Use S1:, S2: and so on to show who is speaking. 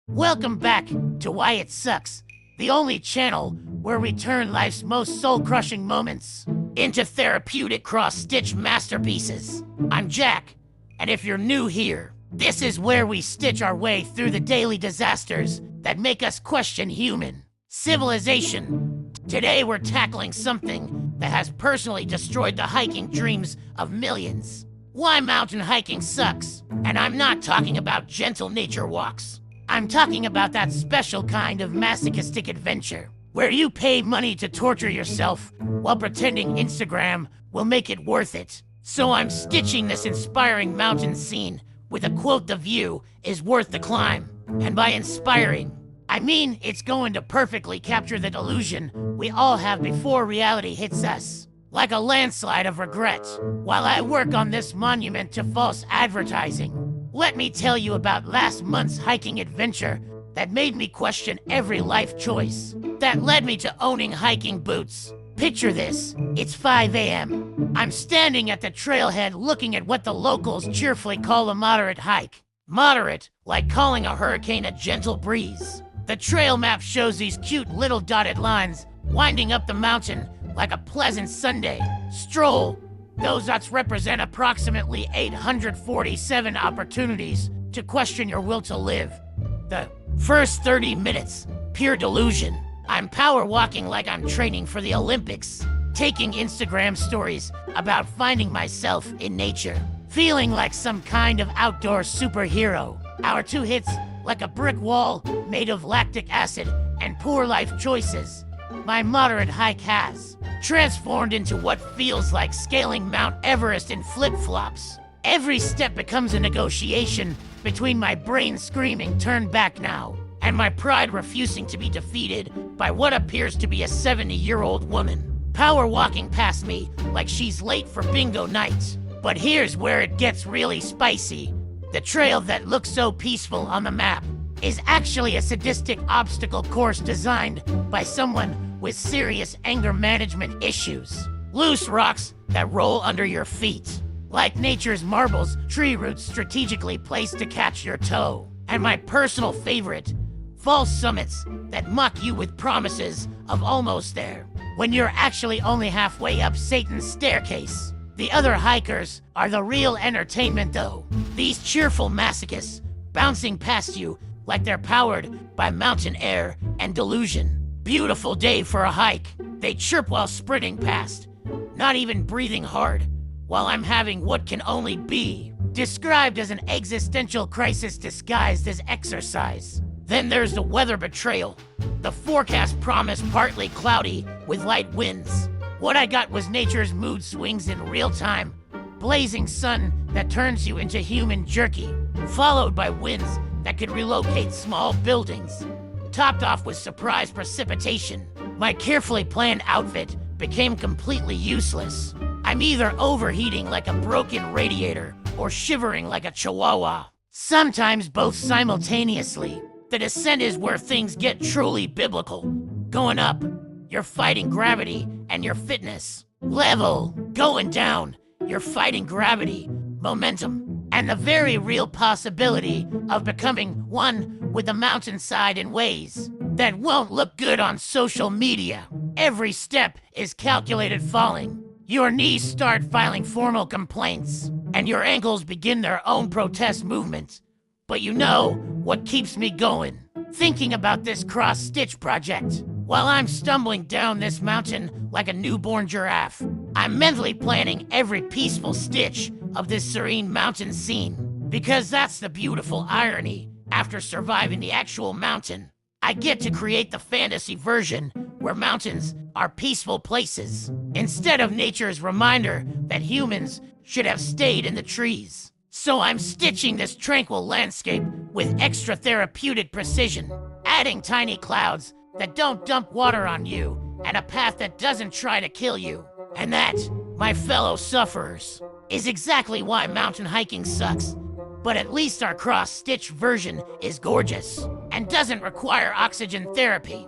S1: Welcome back to Why It Sucks, the only channel where we turn life's most soul-crushing moments into therapeutic cross-stitch masterpieces. I'm Jack, and if you're new here, this is where we stitch our way through the daily disasters that make us question human civilization. Today we're tackling something that has personally destroyed the hiking dreams of millions. Why mountain hiking sucks. And I'm not talking about gentle nature walks. I'm talking about that special kind of masochistic adventure where you pay money to torture yourself while pretending Instagram will make it worth it. So I'm stitching this inspiring mountain scene with a quote: "The view is worth the climb." And by inspiring, I mean it's going to perfectly capture the delusion we all have before reality hits us, like a landslide of regret. While I work on this monument to false advertising, let me tell you about last month's hiking adventure that made me question every life choice, that led me to owning hiking boots. Picture this, it's 5 a.m. I'm standing at the trailhead looking at what the locals cheerfully call a moderate hike. Moderate, like calling a hurricane a gentle breeze. The trail map shows these cute little dotted lines winding up the mountain like a pleasant Sunday stroll. Those dots represent approximately 847 opportunities to question your will to live. The first 30 minutes, pure delusion. I'm power walking like I'm training for the Olympics, taking Instagram stories about finding myself in nature, feeling like some kind of outdoor superhero. Hour 2 hits like a brick wall made of lactic acid and poor life choices. My moderate hike has transformed into what feels like scaling Mount Everest in flip-flops. Every step becomes a negotiation between my brain screaming, "Turn back now," and my pride refusing to be defeated by what appears to be a 70-year-old woman, power walking past me like she's late for bingo night. But here's where it gets really spicy. The trail that looks so peaceful on the map is actually a sadistic obstacle course designed by someone with serious anger management issues. Loose rocks that roll under your feet, like nature's marbles, tree roots strategically placed to catch your toe. And my personal favorite, false summits that mock you with promises of almost there, when you're actually only halfway up Satan's staircase. The other hikers are the real entertainment though. These cheerful masochists bouncing past you like they're powered by mountain air and delusion. Beautiful day for a hike. They chirp while sprinting past, not even breathing hard, while I'm having what can only be described as an existential crisis disguised as exercise. Then there's the weather betrayal. The forecast promised partly cloudy with light winds. What I got was nature's mood swings in real time. Blazing sun that turns you into human jerky, followed by winds that could relocate small buildings, topped off with surprise precipitation. My carefully planned outfit became completely useless. I'm either overheating like a broken radiator or shivering like a chihuahua. Sometimes both simultaneously. The descent is where things get truly biblical. Going up, you're fighting gravity and your fitness level. Going down, you're fighting gravity, momentum, and the very real possibility of becoming one with the mountainside in ways that won't look good on social media. Every step is calculated falling. Your knees start filing formal complaints, and your ankles begin their own protest movement. But you know what keeps me going? Thinking about this cross-stitch project. While I'm stumbling down this mountain like a newborn giraffe, I'm mentally planning every peaceful stitch of this serene mountain scene. Because that's the beautiful irony. After surviving the actual mountain, I get to create the fantasy version where mountains are peaceful places, instead of nature's reminder that humans should have stayed in the trees. So I'm stitching this tranquil landscape with extra therapeutic precision, adding tiny clouds that don't dump water on you, and a path that doesn't try to kill you. And that, my fellow sufferers, is exactly why mountain hiking sucks. But at least our cross-stitch version is gorgeous and doesn't require oxygen therapy.